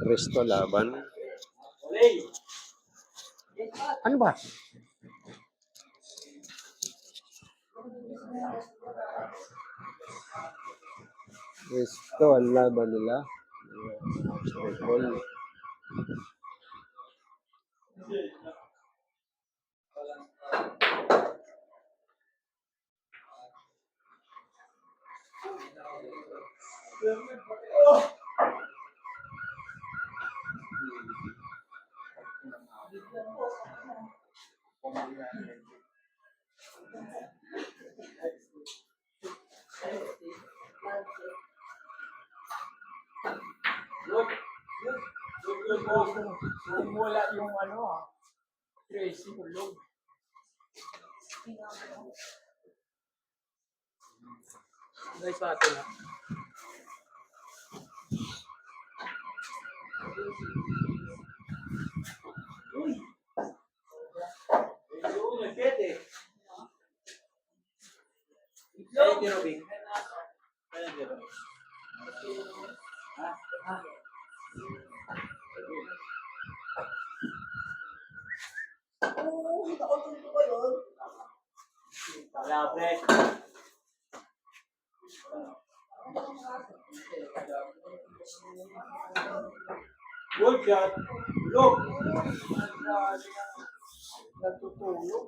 Resto laban. Ano ba? Resto ang laban nila. Basketball. Wala yung ano Tracy hulog. Guys, sa atin ha. Uy! Ito, nagkete. Ito, Robin. Oo, nakautuloy ko ba yun? Palabre. Good shot. Look. Natutulog.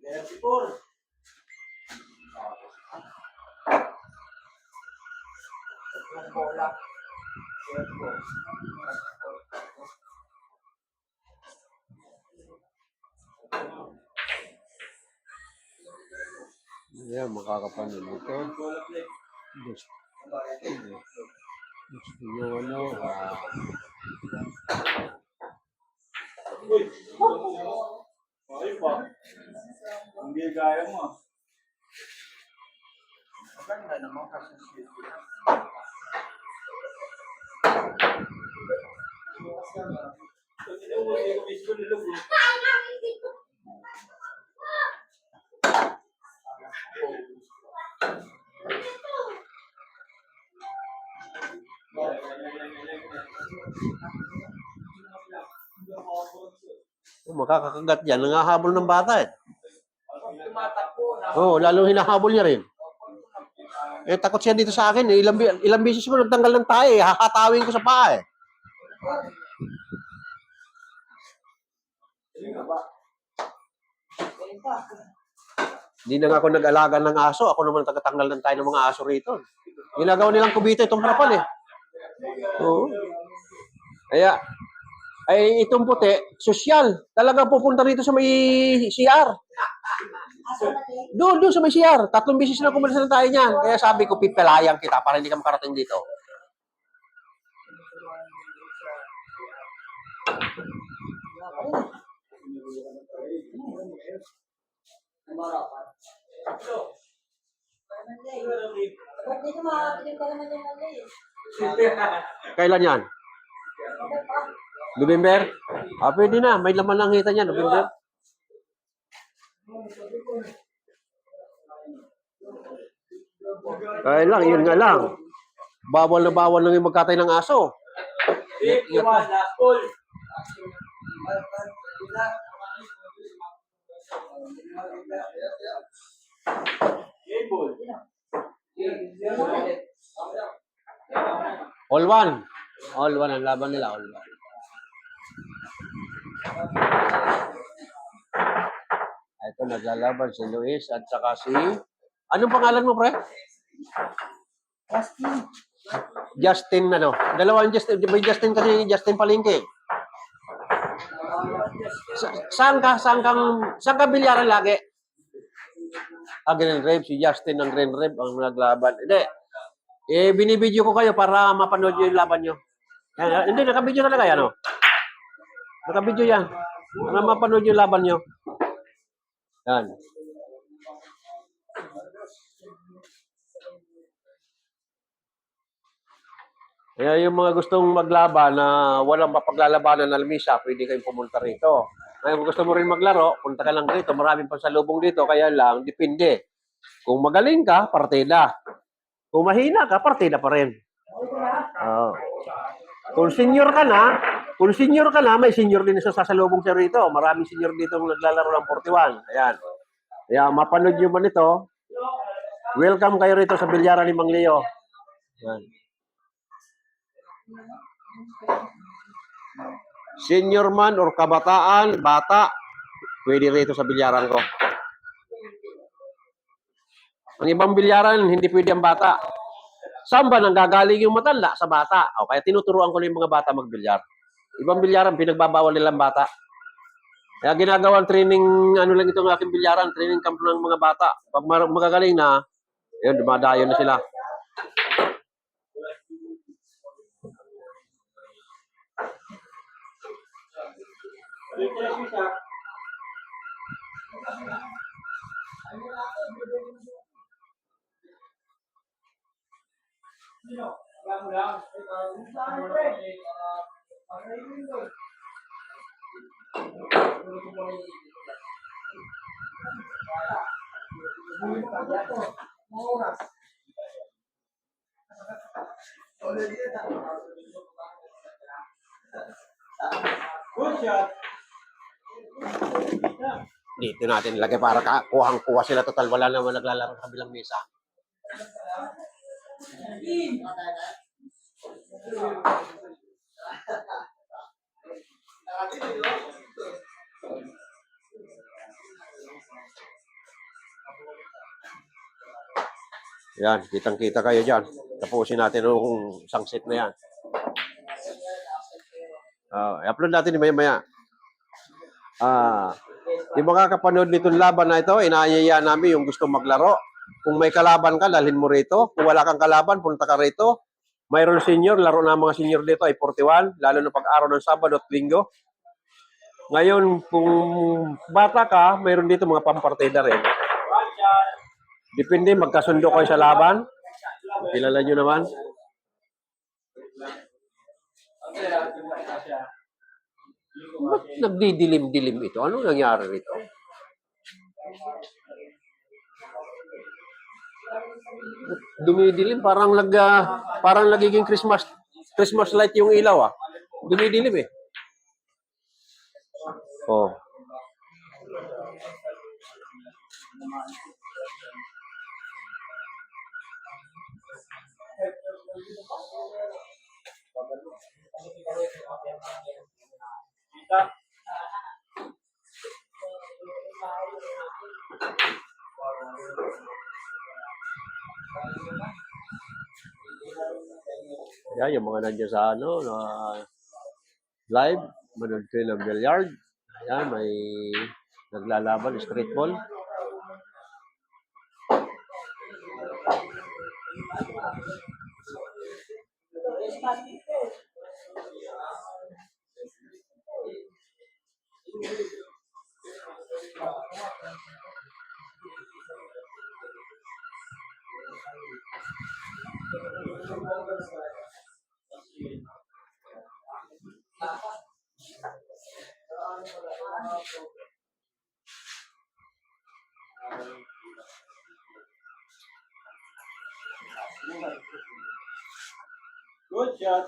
34. Ang bola. Yan, makakapanin ito. Gusto nyo ano? Uy! Okay pa. Hindi gaya mo. Maganda naman kasi sweet. Makakakagat yan. Nangahabol ng bata eh. Oo, lalong hinahabol niya rin. Eh, takot siya dito sa akin. Eh. Ilang beses mo nagtanggal ng tae. Hakatawin ko sa paa eh. Hindi na nga ako nag-alaga ng aso. Ako naman tagatanggal ng tayo ng mga aso rito. Ginagawa nilang kubito itong harapan eh. Oo. Kaya, ay itong puti, sosyal. Talaga pupunta rito sa may CR. Doon sa may CR. 3 beses na kumalas na tayo niyan. Kaya sabi ko, pipalayang kita para hindi ka makarating dito. Kailan yan? November? Pwede na. May laman lang kita niyan. November. Kaya lang, yun nga lang. Bawal na bawal lang yung magkatay ng aso. Iwana, Paul. Paul. All one. All one ang laban nila. All one. Ito, naglalaban si Luis at saka si... Anong pangalan mo, pre? Justin, ano? Dalawang Justin. May Justin kasi Justin Palengke. Saan ka bilyaran lagi? Green Rave. Si Justin ng Green Rave ang naglaban. Hindi. Binibideo ko kayo para mapanood nyo yung laban nyo. Hindi, nakabidyo talaga yan, oh. Nakabidyo yan. Para mapanood yung laban nyo. Yan. Kaya yung mga gustong maglaban na walang mapaglalabanan na lamisa, pwede kayong pumunta rito. Ngayon, kung gusto mo rin maglaro, punta ka lang rito. Maraming pasalubong dito, kaya lang, depende. Kung magaling ka, partida. Kung mahina ka, partida pa rin. Kung senior ka na, may senior din sa sasalubong siya rito. Maraming senior dito naglalaro ng 41. Ayan. Kaya mapanood nyo man ito, welcome kayo rito sa Bilyaran ni Mang Leo. Ayan. Senior man or kabataan, bata, pwede rito sa bilyaran ko. Ang ibang bilyaran, hindi pwede ang bata. Saan ba nanggagaling yung matanda? Sa bata. O, kaya tinuturuan ko na yung mga bata magbilyar. Ibang bilyaran, pinagbabawal nilang bata. Kaya ginagawang training, ano lang itong aking bilyaran, training camp ng mga bata. Pag magagaling na, yun, dumadayo na sila. Good shot. Dito natin ilagay para kuhang-kuha sila. Total, wala naman naglalaro sa kabilang mesa. Yan, kitang-kita kayo dyan. Tapusin natin yung isang set na yan. I-upload natin maya-maya. Yung mga kapanood nitong laban na ito, inaayaya namin yung gusto maglaro. Kung may kalaban ka, dalhin mo rito. Kung wala kang kalaban, punta ka rito. Mayroon senior, laro na mga senior dito ay 41, lalo na pag-araw ng Sabado at Linggo. Ngayon, kung bata ka, mayroon dito mga pampartida rin. Depende, magkasundo kayo sa laban. Kilala nyo naman. Ba't nagdidilim-dilim ito? Ano nangyari rito? Dumidilim, parang nagiging Christmas light yung ilaw, ah. Dumidilim eh. Oh. Yan, yung mga nandiyan sa live, manood kayo ng billiard. Ayan, may naglalaban, street ball. Good shot.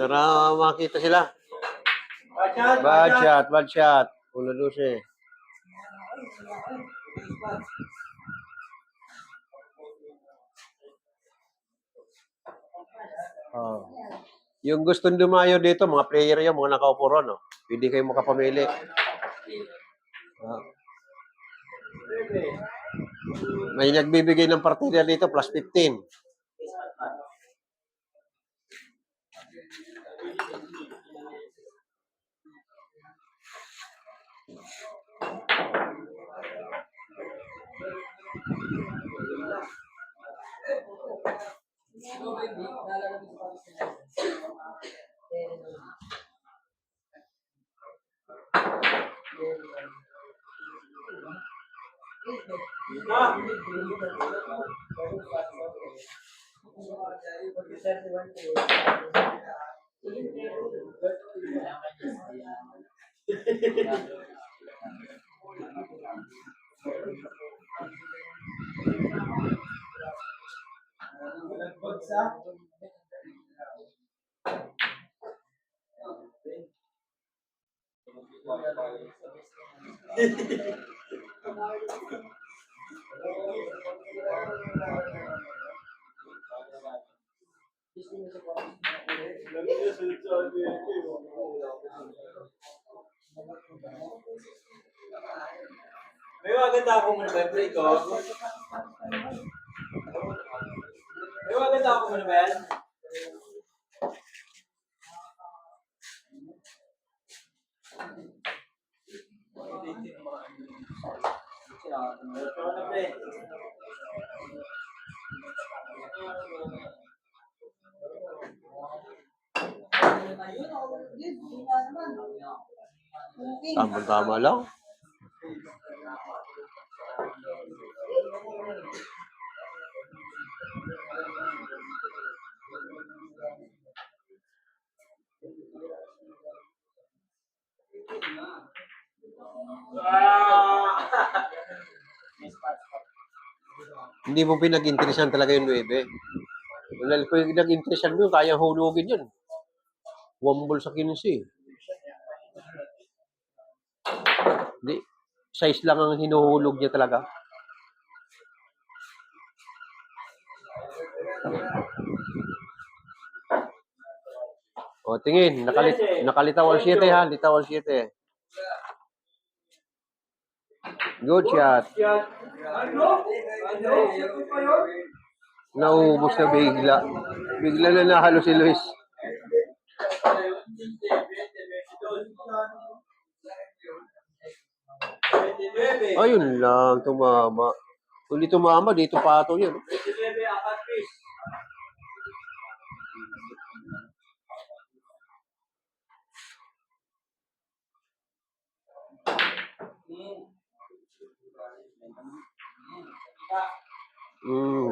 Para makita sila. Bad shot. Bad shot, bad shot. 1-12. Oh. Yung gustong dumayo dito, mga player yan, mga nakaupo ron, no? Pwede kayo makapamili. May nagbibigay ng partida dito, plus 15. May maganda ako muna ba, pre ko? May maganda ako muna ba yan? Tama-tama lang. Hindi mo pinag-interesan talaga yung 9. Kung pinag-interesan mo, kaya hulugin yun. Wambol sa 15. Hindi. Size lang ang hinuhulog niya talaga. O, tingin. Nakalitaw ang 7, ha? Litaw ang 7. Good shot. Naubos na bigla. Bigla na nahalo si Luis. Ayun lang, tumama. Kung di tumama, dito pato yun.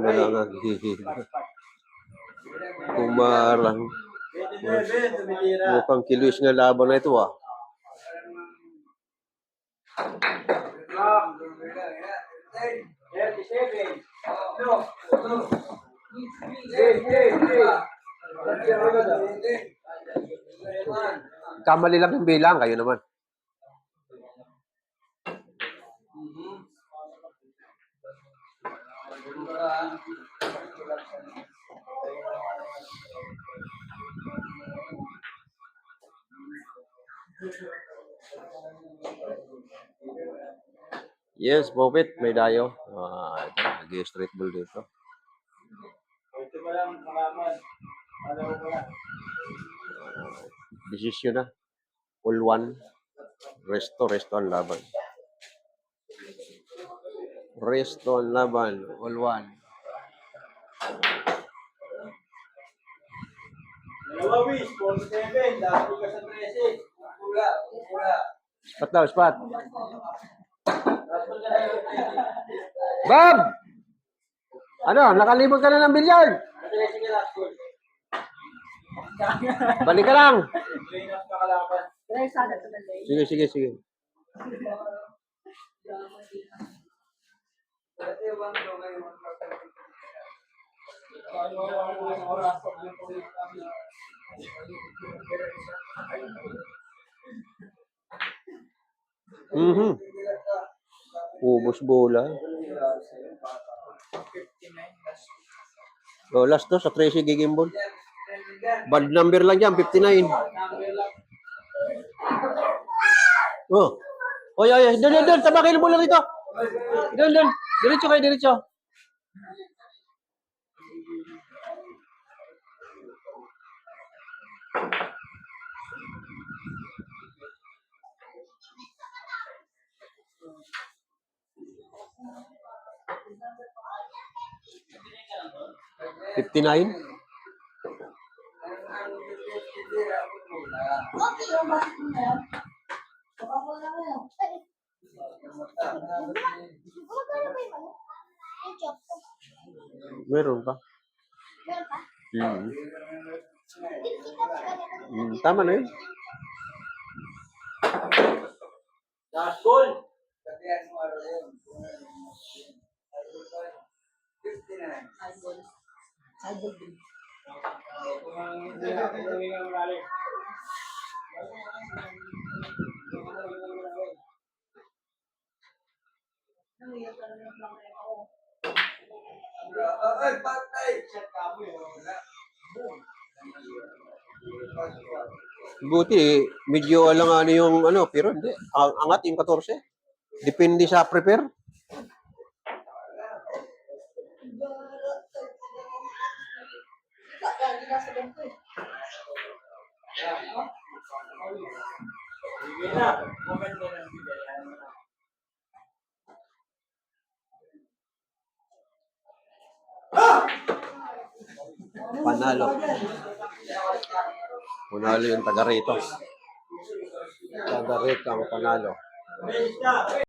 Nangagihil. Kumarang. Mukhang kilos nga laban na ito, ah. Kamali lang yung bilang, kayo naman. Yes, Bobit, may dayo. Ito, nag-straight ball dito. Ito pa lang, makaman. Alam mo pala. Desisyon na. All one. Resto ang laban. Reston, Laban, all one. Dalawa, Wish. 47. Dami ka sa 13. Pula. Pula. Spat daw, spat. Tapos ka na yung 13. Bob! Ano, nakalibot ka na ng bilyard? Sige na, school. Balik ka lang. Train up na kalaban. Sige, sige, sige. Mhm. Ubos bola. Oh, last to sa 13 gigimbol. Bad number lang yan, 59. Oh. Oy, oy, doon, tabakil mo lang ito. Doon. Diretso kayo, diretso. $59. Meron pa. Tama na yun. Sa school. Buti, medyo alangan yung ano, pero hindi. Angat yung 14. Depende sa prepare. Sige na. Moment mo lang bigay. Panalo. Panalo yung taga rito. Taga rito ang panalo. Basta.